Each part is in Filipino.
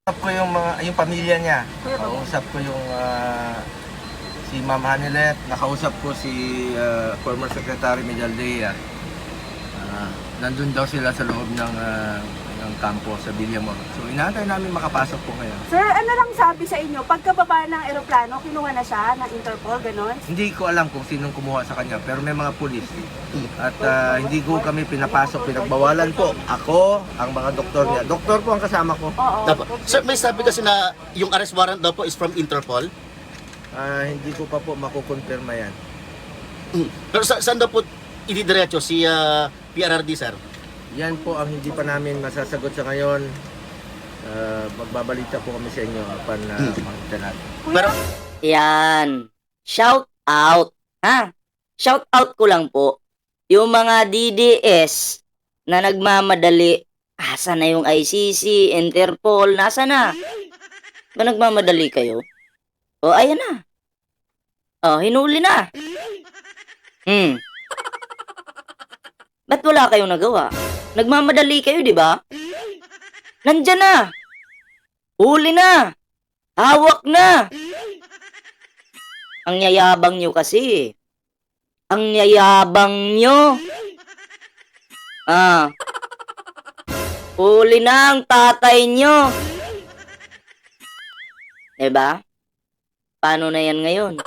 Kausap ko yung pamilya niya. Kausap ko si Ma'am Hanilet, nakausap ko si former Secretary Medaldea. Nandun daw sila sa loob ng kampo sa Villamor. So inaantay namin makapasok po ngayon. Sir, ano lang sabi sa inyo? Pagkababa ng eroplano, kinuha na siya ng Interpol, ganon? Hindi ko alam kung sinong kumuha sa kanya, pero may mga pulis. At hindi ko kami pinapasok, pinagbawalan po. Ako, ang mga doktor niya. Doktor po ang kasama ko. Oo. Dapat. Sir, may sabi kasi na yung arrest warrant daw po is from Interpol. Hindi ko pa po makukonfirma yan. Pero saan daw po ididiretso si PRRD, sir? Yan po ang hindi pa namin masasagot sa ngayon. Magbabalita po kami sa inyo upon makita natin. Pero, Yan. Shout out. Ha? Shout out ko lang po. Yung mga DDS na nagmamadali, asa na yung ICC, Interpol, nasa na? Ba nagmamadali kayo? O, ayan na. O, hinuli na. Ba't wala kayong nagawa? Nagmamadali kayo, di ba? Nandyan na. Huli na. Hawak na. Ang yayabang nyo kasi. Ang yayabang nyo. Huli na ang tatay nyo. Diba? Paano na yan ngayon?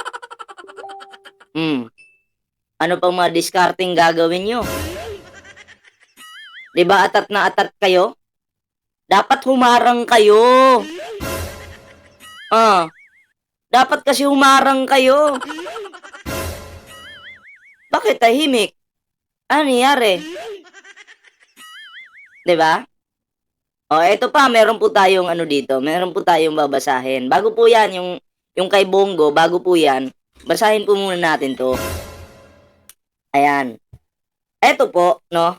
Ano pang mga discarding gagawin nyo? Diba atat na atat kayo? Dapat humarang kayo. Dapat kasi humarang kayo. Bakit tahimik? Ano nangyari? Diba? O, eto pa, meron po tayong ano dito. Meron po tayong babasahin. Bago po yan, yung kay Bongo, bago po yan, basahin po muna natin to. Ayan. Eto po, no?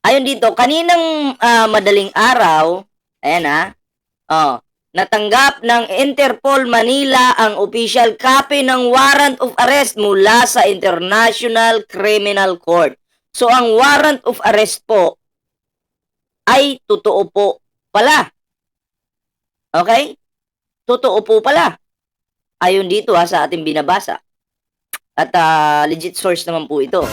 Ayon dito, kaninang madaling araw, ayan natanggap ng Interpol Manila ang official copy ng warrant of arrest mula sa International Criminal Court. So, ang warrant of arrest po ay totoo po pala. Okay? Totoo po pala. Ayon dito sa ating binabasa. At legit source naman po ito.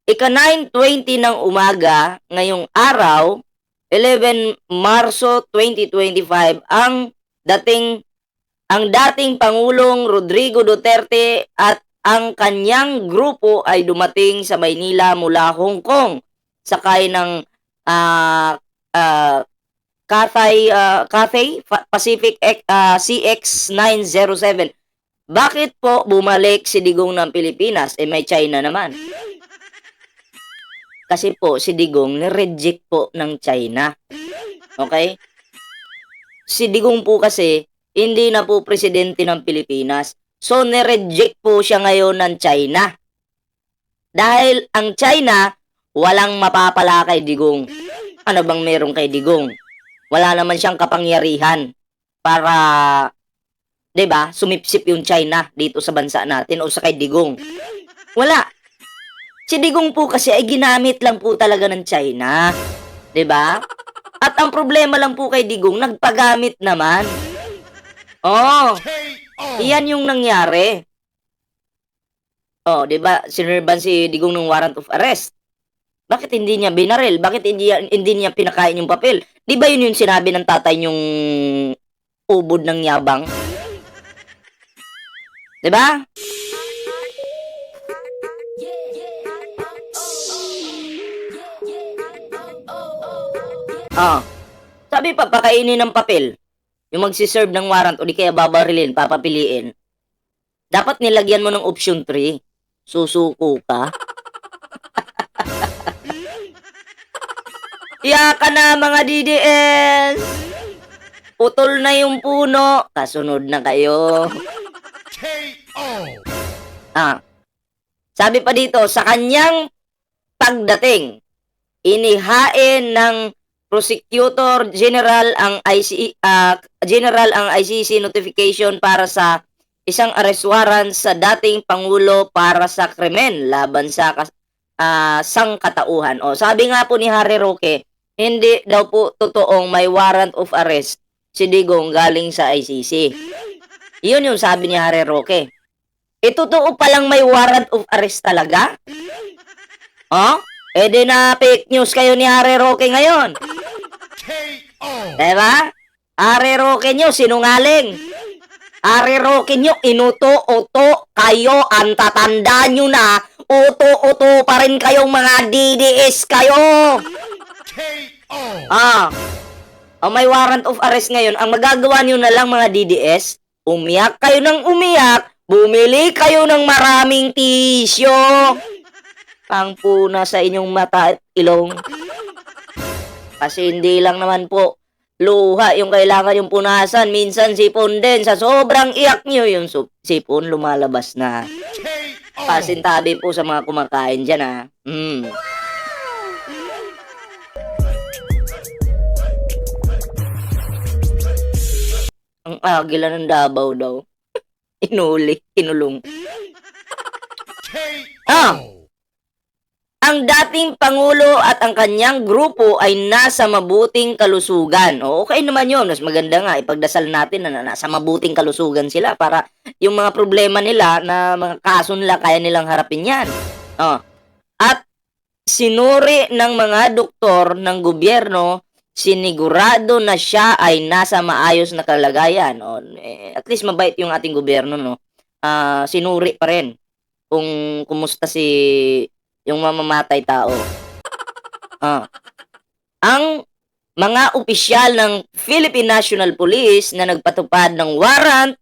Ika-9:20 ng umaga, ngayong araw, 11 Marso 2025, ang dating Pangulong Rodrigo Duterte at ang kanyang grupo ay dumating sa Maynila mula Hong Kong, sakay ng Cathay Pacific CX-907. Bakit po bumalik si Digong ng Pilipinas? May China naman. Kasi po, si Digong nireject po ng China. Okay? Si Digong po kasi, hindi na po presidente ng Pilipinas. So, nireject po siya ngayon ng China. Dahil ang China, walang mapapala kay Digong. Ano bang meron kay Digong? Wala naman siyang kapangyarihan para, 'di ba, sumipsip yung China dito sa bansa natin o sa kay Digong. Wala. Si Digong po kasi ay ginamit lang po talaga ng China. 'Di ba? At ang problema lang po kay Digong, nagpagamit naman. Iyan yung nangyari. 'di ba? Sinirban si Digong ng warrant of arrest. Bakit hindi niya binaril? Bakit hindi niya pinakain yung papel? 'Di ba yun yung sinabi ng tatay yung ubod ng yabang? 'Di ba? Sabi pa, pakainin ng papel. Yung magsiserve ng warrant o di kaya babarilin, papapiliin. Dapat nilagyan mo ng option 3. Susuko ka. Yaka na mga DDS. Putol na yung puno. Kasunod na kayo. Sabi pa dito, sa kanyang pagdating, inihain ng Prosecutor General ang ICC notification para sa isang arrest warrant sa dating Pangulo para sa krimen laban sa sangkatauhan. Sabi nga po ni Harry Roque, Hindi daw po totoong may warrant of arrest si Digong galing sa ICC. Yun yung sabi ni Harry Roque. Totoo palang may warrant of arrest talaga? Oh? Di na fake news kayo ni Harry Roque ngayon. Diba? Harry Roque nyo, sinungaling. Harry Roque nyo, inuto-uto kayo, ang tatanda nyo na, uto-uto pa rin kayong mga DDS kayo. May warrant of arrest ngayon. Ang magagawa nyo na lang mga DDS, umiyak kayo ng umiyak, bumili kayo ng maraming tisyo. Pangpuna sa inyong mata at ilong. Kasi hindi lang naman po luha yung kailangan yung punasan. Minsan sipon din. Sa sobrang iyak nyo, yung sipon lumalabas na. Pasintabi po sa mga kumakain dyan, ha. Ang agila ng Davao daw. Inuli, kinulong. Ang dating Pangulo at ang kanyang grupo ay nasa mabuting kalusugan. Okay naman yun. Mas maganda nga, ipagdasal natin na nasa mabuting kalusugan sila para yung mga problema nila na mga kaso nila, kaya nilang harapin yan. At sinuri ng mga doktor ng gobyerno, sinigurado na siya ay nasa maayos na kalagayan. At least mabait yung ating gobyerno, no? Sinuri pa rin kung kumusta yung mamamatay tao. Ang mga opisyal ng Philippine National Police na nagpatupad ng warrant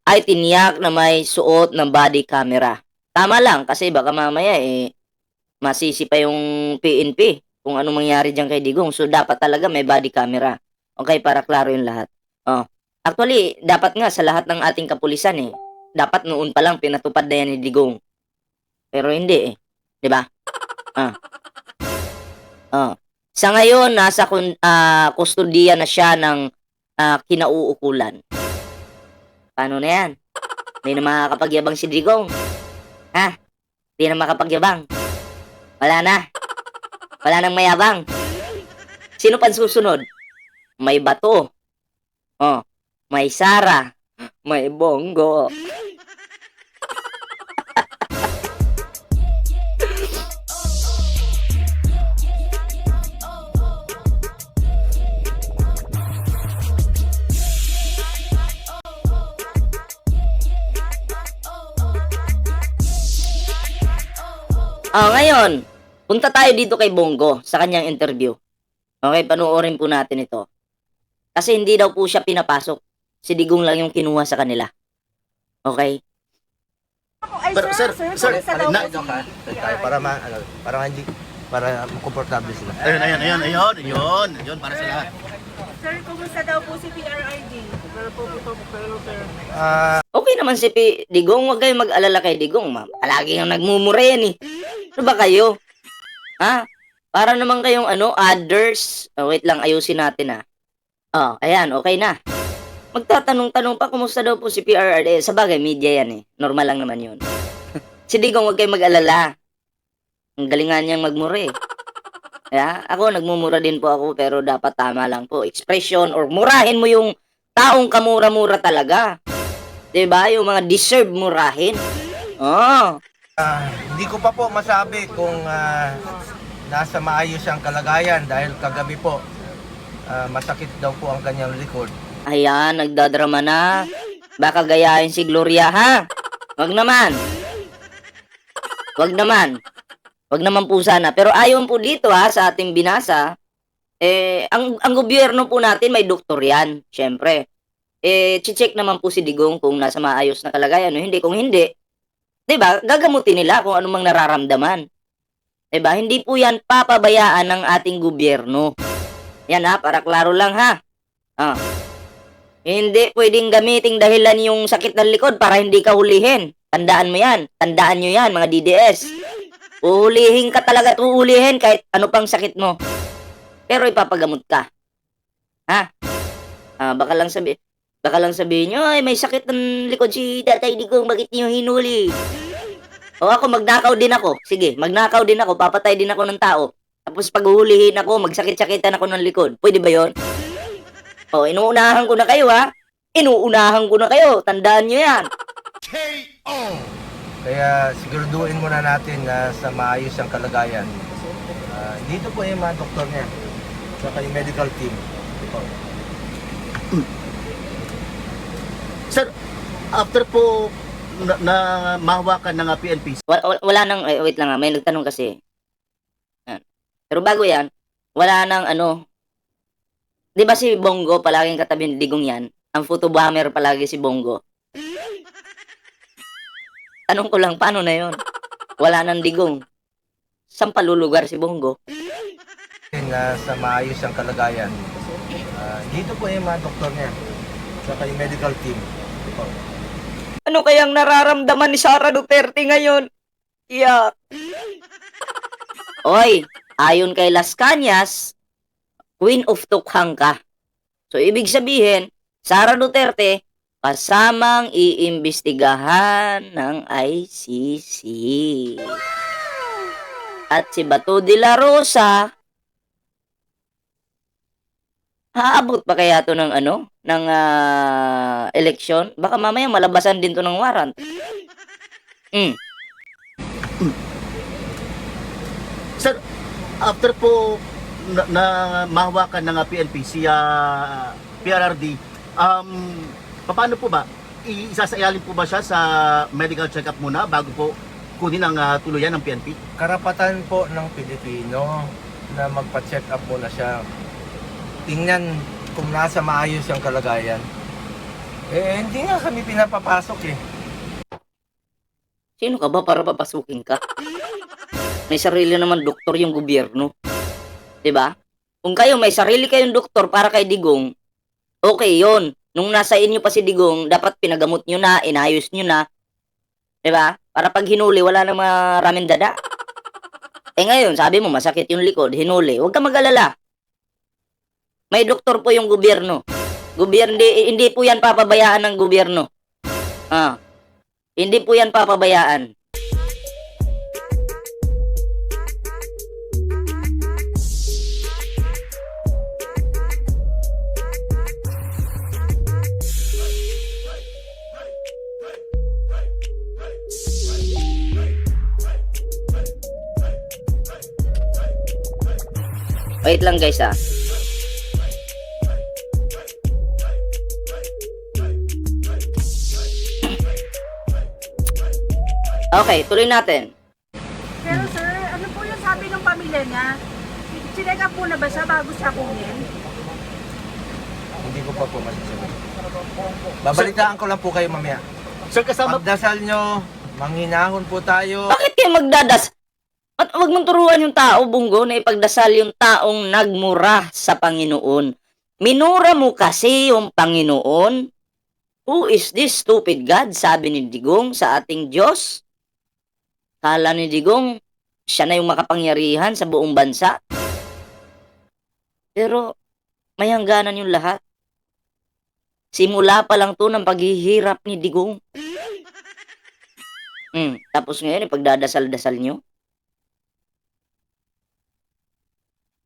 ay tiniyak na may suot ng body camera. Tama lang kasi baka mamaya masisi pa yung PNP kung ano mangyari diyan kay Digong. So dapat talaga may body camera. Okay, para klaro yung lahat. Actually, dapat nga sa lahat ng ating kapulisan dapat noon pa lang pinatupad na yan ni Digong. Pero hindi 'di ba? Sa ngayon nasa kustodiya na siya ng kinauukulan. Paano na 'yan? Hindi na makakapagyabang si Digong. Hindi na makapagyabang. Wala na. Wala nang mayabang. Sino pang susunod? May Bato. May Sara. May Bongo. Ngayon, punta tayo dito kay Bongo sa kanyang interview. Okay, panoorin po natin ito. Kasi hindi daw po siya pinapasok. Si Digong lang yung kinuha sa kanila. Okay? Ay, Pero, sir, sir, kumusta daw po Para hindi, para komportable sila. Ayun, para sa lahat. Sir, kumusta daw po si PRRD? Okay naman si Digong, huwag kayong mag-alala kay Digong, ma'am. Palagi yung nagmumura yan Ano ba kayo? Para naman kayong others. Wait lang, ayusin natin ayan, okay na. Magtatanong-tanong pa, kumusta daw po si PRRD? Sa bagay, media yan Normal lang naman yun. Si Digong, huwag kayong mag-alala. Ang galingan niyang magmura ako, nagmumura din po ako, pero dapat tama lang po. Expression or murahin mo yung taong kamura-mura talaga. Diba? Yung mga deserve murahin. Hindi ko pa po masabi kung nasa maayos siyang kalagayan dahil kagabi po masakit daw po ang kanyang likod. Ayan, nagdadrama na. Baka gayahin si Gloria, ha? Wag naman. Wag naman po sana. Pero ayon po dito sa ating binasa, ang gobyerno po natin may doktor yan, syempre. Check naman po si Digong kung nasa maayos na kalagayan o hindi. Kung hindi, 'di ba? Gagamutin nila kung anong nararamdaman. 'Di ba? Hindi po 'yan papabayaan ng ating gobyerno. Yan para klaro lang Hindi pwedeng gamiting dahilan yung sakit ng likod para hindi ka hulihin. Tandaan mo 'yan. Tandaan nyo 'yan, mga DDS. Uhulihin ka talaga at uhulihin kahit ano pang sakit mo. Pero ipapagamot ka. Baka lang sabihin nyo, ay may sakit ng likod si Tatay Digong, bakit niyo hinuli? O ako, magnakaw din ako. Sige, magnakaw din ako, papatay din ako ng tao. Tapos pag uhulihin ako, magsakit-sakitan ako ng likod. Pwede ba yon? O, inuunahan ko na kayo, ha? Inuunahan ko na kayo. Tandaan nyo yan. Kaya siguraduhin muna natin na sa maayos ang kalagayan. Dito po yung mga doktor niya. Saka yung medical team. Sir, after po na mahawakan ng PNP, Wala nang, wait lang, may nagtanong kasi. Yan. Pero bago yan, wala nang ano, di ba si Bongo palaging katabi ni Digong yan? Ang photo bomber palagi si Bongo. Tanong ko lang, paano na yon? Wala nang Digong. Saan palulugar si Bongo? Na sa maayos ang kalagayan. Dito po yung mga doktor niya. Saka yung medical team. Ano kayang nararamdaman ni Sara Duterte ngayon? Iyak. Oy, ayon kay Las Cañas, Queen of Tukhang ka. So, ibig sabihin, Sara Duterte, kasamang iimbestigahan ng ICC. At si Bato de la Rosa, haabot pa kaya to ng ano? Ng eleksyon? Baka mamaya malabasan din to ng warrant. sir, after po na mahawakan ng PNP, si PRRD, paano po ba? Isasayalin po ba siya sa medical check-up muna bago po kunin ang tuluyan ng PNP? Karapatan po ng Pilipino na magpa-check up muna siya. Tingnan kung nasa maayos ang kalagayan. Hindi nga kami pinapapasok eh. Sino ka ba para papasukin ka? May sarili naman doktor yung gobyerno. 'Di ba? Kung kayo may sarili kayong doktor para kay Digong, okay 'yon. Nung nasa inyo pa si Digong, dapat pinagamot nyo na, inayos nyo na. 'Di ba? Para pag hinuli, wala na maraming dada. Ngayon, sabi mo masakit yung likod, hinuli. Huwag ka mag-alala. May doktor po yung gobyerno. Hindi po yan papabayaan ng gobyerno. Hindi po yan papabayaan. Wait lang guys ah. Okay, tuloy natin. Pero sir, ano po yung sabi ng pamilya niya? Sinek up po na ba siya bago siya kunin? Hindi ko pa po masasabi. Babalitaan ko lang po kayo mamaya. Sir, kasama Pagdasal nyo, manghinahon po tayo. Bakit kayo magdadas? At wag mong turuan yung tao, Bungo, na ipagdasal yung taong nagmura sa Panginoon. Minura mo kasi yung Panginoon. Who is this stupid God? Sabi ni Digong sa ating Diyos. Kala ni Digong, siya na yung makapangyarihan sa buong bansa. Pero, may hangganan yung lahat. Simula pa lang to ng paghihirap ni Digong. Tapos ngayon, ipagdadasal-dasal nyo.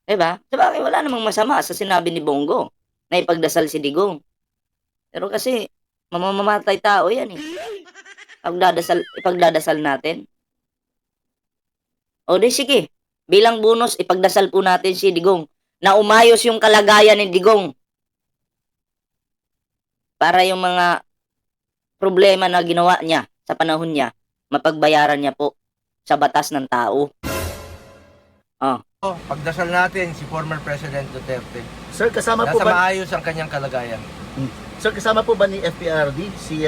Diba? Sabagay, wala namang masama sa sinabi ni Bongo na ipagdasal si Digong. Pero kasi, mamamatay tao yan eh. Ipagdadasal natin. O di sige, bilang bonus, ipagdasal po natin si Digong na umayos yung kalagayan ni Digong. Para yung mga problema na ginawa niya sa panahon niya, mapagbayaran niya po sa batas ng tao. Pagdasal natin si former President Duterte. Sir, kasama po Nasa ba maayos ang kanyang kalagayan. Sir, kasama po ba ni FPRD si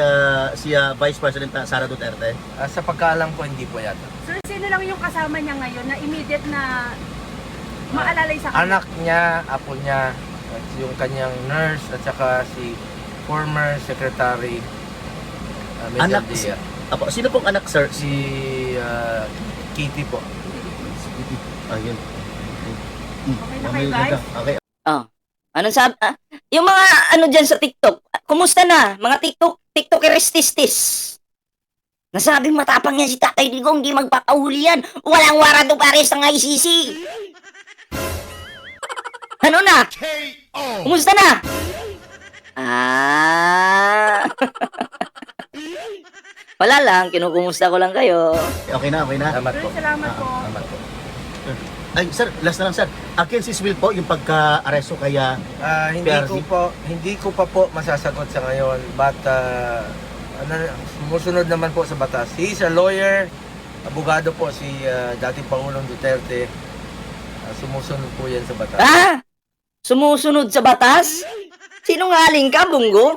Vice President Sara Duterte? Sa pagkaalam ko, hindi po yata. Sir, sino lang yung kasama niya ngayon na immediate na maalalay sa kanya? Anak niya, apo niya, at yung kanyang nurse, at saka si former Secretary Anak Medjaldea. Apo, sino pong anak, sir? Si Kitty po. Ayun. Okay na kayo, guys? Okay. Anong sabi? Yung mga ano dyan sa TikTok, kumusta na? Mga TikTokerististis. Nasabing matapang yan si Tatay Digong, hindi magpapahuli yan. Walang warado pares ng ICC. Ano na? Kumusta na? Ah. Wala lang, kinukumusta ko lang kayo. Okay na, okay na. Salamat Sir, po. salamat po. Salamat po. Ay, sir, last na lang, sir. Against his will po, yung pagka-aresto kaya PRC? Hindi ko pa po masasagot sa ngayon, but sumusunod naman po sa batas. He is a lawyer, abogado po si dating Pangulong Duterte. Sumusunod po yan sa batas. Ah? Sumusunod sa batas? Sinungaling ka, Bongo?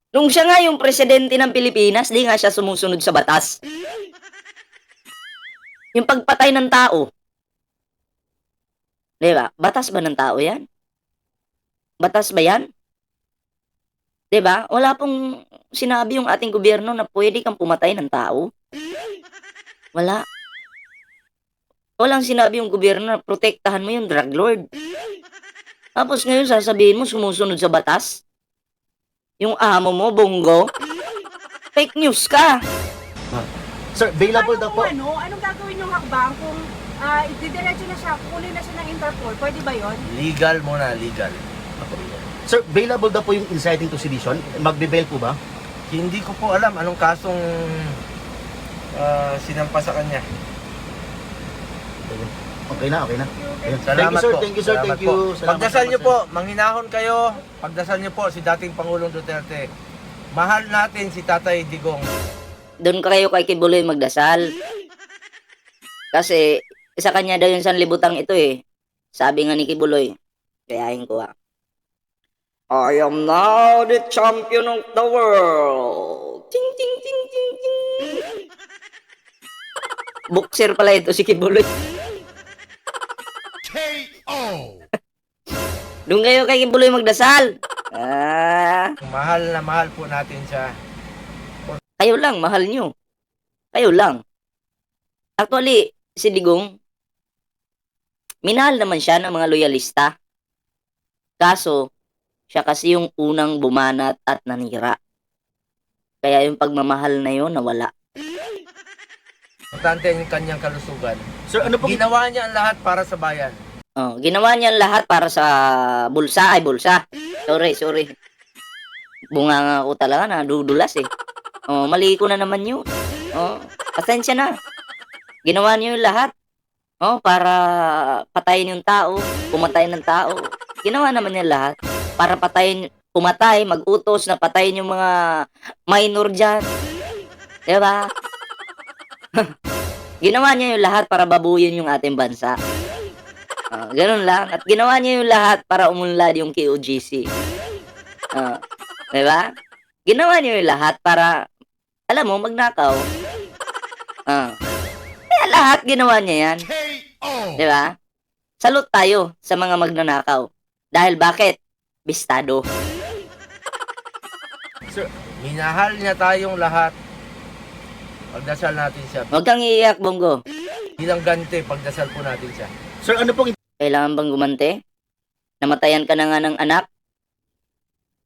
Nung siya nga yung presidente ng Pilipinas, di nga siya sumusunod sa batas. Yung pagpatay ng tao. Di ba? Batas ba ng tao yan? Batas ba yan? Di ba? Wala pong sinabi yung ating gobyerno na pwede kang pumatay ng tao. Wala. Walang sinabi yung gobyerno na protektahan mo yung drug lord. Tapos ngayon sasabihin mo sumusunod sa batas? Yung amo mo, Bongo? Fake news ka. Sir, bailable daw po. Anong gagawin yung hakbang kung didiretso na siya, kunin na siya ng Interpol? Pwede ba yon? Legal muna, legal. Sir, bailable daw po yung inciting to sedition. Magbe-bail po ba? Hindi ko po alam anong kasong sinampa sa kanya. Okay na, okay na. Ayun. Salamat po. Thank you, sir. Salamat Thank you. po. Salamat Pagdasal po, niyo sir. po, manghinahon kayo. Pagdasal niyo po si dating Pangulong Duterte. Mahal natin si Tatay Digong. Doon kayo kay Kibuloy magdasal. Kasi, sa kanya daw yung sanlibutang ito eh. Sabi nga ni Kibuloy. Kayahin ko I am now the champion of the world. Ting, ting, ting, ting, ting. Boxer pala ito si Kibuloy. Doon kayo kay Kibuloy magdasal. Mahal na mahal po natin siya. Kayo lang, mahal nyo. Kayo lang. Actually, si Digong, minahal naman siya ng mga loyalista. Kaso, siya kasi yung unang bumanat at nanira. Kaya yung pagmamahal na yun, nawala. Importante yung kanyang kalusugan. Sir, ano pong Ginawa niya ang lahat para sa bayan. Oh, ginawa niya ang lahat para sa bulsa. Ay, bulsa. Sorry. Bunga ko talaga na, dudulas eh. Oh, mali ko na naman yun. Oh, pasensya na. Ginawa niyo yung lahat. Oh, para patayin yung tao, pumatay ng tao. Ginawa naman niya lahat para patayin, pumatay, mag-utos na patayin yung mga minor dyan. Diba? Ginawa niya yung lahat para babuyin yung ating bansa. Ganun lang. At ginawa niya yung lahat para umunlad yung KOGC. Diba? Ginawa niya yung lahat para, alam mo, magnakaw. Kaya lahat ginawa niya yan. Diba? Salute tayo sa mga magnanakaw. Dahil bakit? Bistado. sir, Minahal niya tayong lahat. Pagdasal natin siya. Huwag kang iiyak, Bongo. Bilang ganti, pagdasal po natin siya. sir, ano pong Kailangan bang gumante? Namatayan ka na nga ng anak?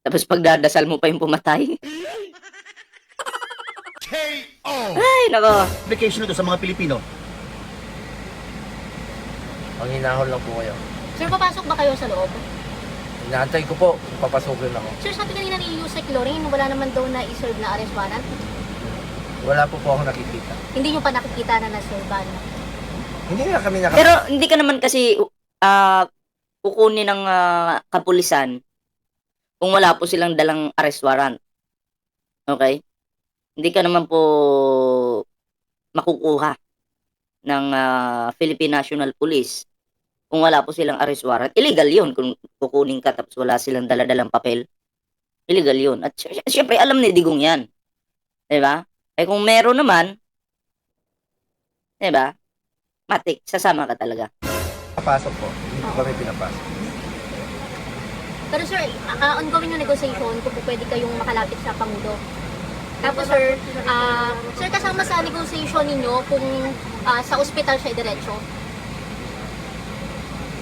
Tapos pagdadasal mo pa yung pumatay? Ay, nako. implication nito sa mga Pilipino? Panghinahon lang po kayo. Sir, papasok ba kayo sa loob? Inaantay ko po, papasukin ako. Sir, sabi kanina ni Yusek Loring, wala naman daw na iserve na arrest warrant. Wala po ako nakikita. Hindi nyo pa nakikita na na-serve. Hindi nga kami Pero hindi ka naman kasi kukunin ng kapulisan kung wala po silang dalang arrest warrant. Okay? Hindi ka naman po makukuha ng Philippine National Police kung wala po silang arrest warrant. Illegal yun kung kukunin ka tapos wala silang daladalang papel. Illegal yun. At syempre, alam ni Digong yan. Diba? Eh kung meron naman, diba? Matik, sasama ka talaga. Papasok po. Hindi po kami pinapasok. Pero sir, ongoing yung negotiation kung po pwede kayong makalapit sa Pangulo. Tapos sir, sir kasama sa negotiation ninyo kung sa ospital siya diretso.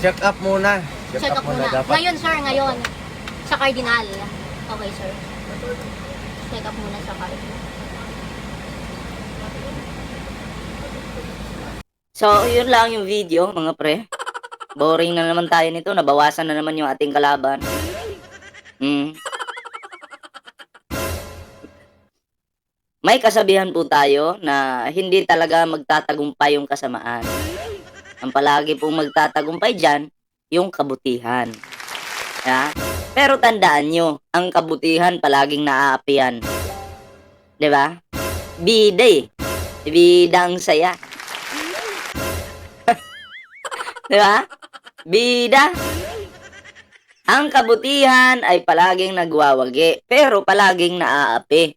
Check up muna. Check up muna. Dapat. Ngayon sir, ngayon. Sa Cardinal. Okay sir. Check up muna sa Cardinal. So, yun lang yung video, mga pre. Boring na naman tayo nito. Nabawasan na naman yung ating kalaban. Hmm. May kasabihan po tayo na hindi talaga magtatagumpay yung kasamaan. Ang palagi pong magtatagumpay dyan, yung kabutihan. Ya? Pero tandaan nyo, ang kabutihan palaging naaapi yan. Diba? Bida eh. Bida ang saya. Diba? Bida. Ang kabutihan ay palaging nagwawagi, pero palaging naaapi.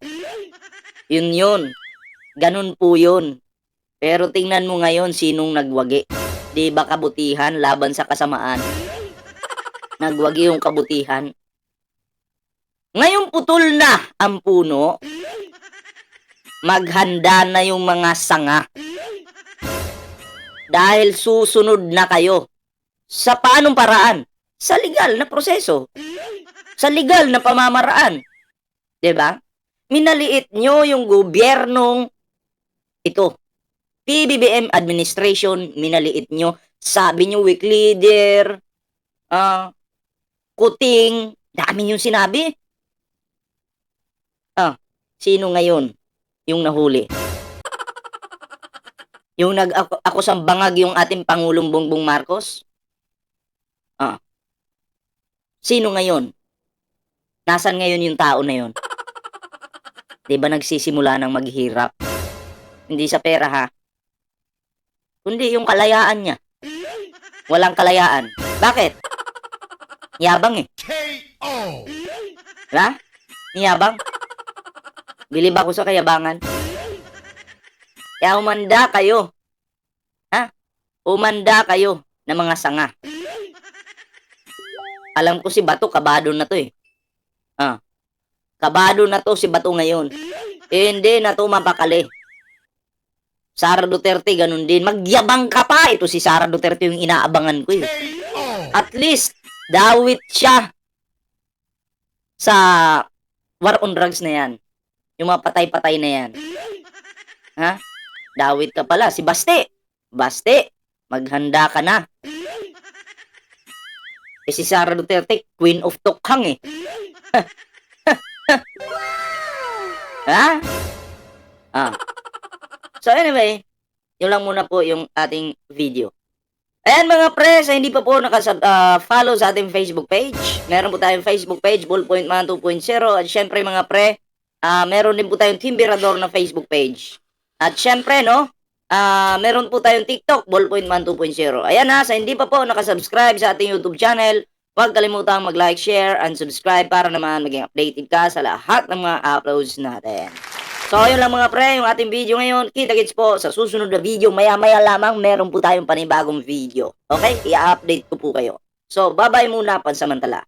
Yun. Ganun po yun. Pero tingnan mo ngayon sinong nagwagi. Di ba kabutihan laban sa kasamaan? Nagwagi yung kabutihan. Ngayon putol na ang puno. Maghanda na yung mga sanga. Dahil susunod na kayo. Sa paanong paraan? Sa legal na proseso. Sa legal na pamamaraan. Diba? Minaliit nyo yung gobyernong ito. PBBM administration, minaliit nyo. Sabi nyo weak leader, kuting, dami yung sinabi. Sino ngayon yung nahuli? Yung nag-akusang bangag yung ating Pangulong Bongbong Marcos? Sino ngayon? Nasaan ngayon yung tao na yun? Di ba nagsisimula ng maghirap? Hindi sa pera ha? Kundi yung kalayaan niya. Walang kalayaan. Bakit? Yabang eh. Diba? Yabang. Bilib ako sa kayabangan. Kaya umanda kayo. Ha? Umanda kayo ng mga sanga. Alam ko si Bato, kabado na to eh. Kabado na to si Bato ngayon. Hindi na to mapakali. Sara Duterte, ganun din. Magyabang ka pa. Ito si Sara Duterte yung inaabangan ko eh. At least, dawit siya sa war on drugs na yan. Yung mga patay-patay na yan. Ha? Dawit ka pala. Si Baste. Baste, maghanda ka na. Si Sara Duterte, Queen of Tokhang eh. Ha? So anyway, yun lang muna po yung ating video. Ayan mga pre, sa hindi pa po follow sa ating Facebook page. Meron po tayong Facebook page, Ballpoint Man 2.0. At syempre mga pre, meron din po tayong Timberador na Facebook page. At syempre no, meron po tayong TikTok, Ballpoint Man 2.0. Ayan ha, sa hindi pa po nakasubscribe sa ating YouTube channel, huwag kalimutang mag-like, share, and subscribe para naman maging updated ka sa lahat ng mga uploads natin. So, yun lang mga pre, yung ating video ngayon. Kita-kits po sa susunod na video. Maya-maya lamang, meron po tayong panibagong video. Okay? I-update ko po kayo. So, bye-bye muna pansamantala.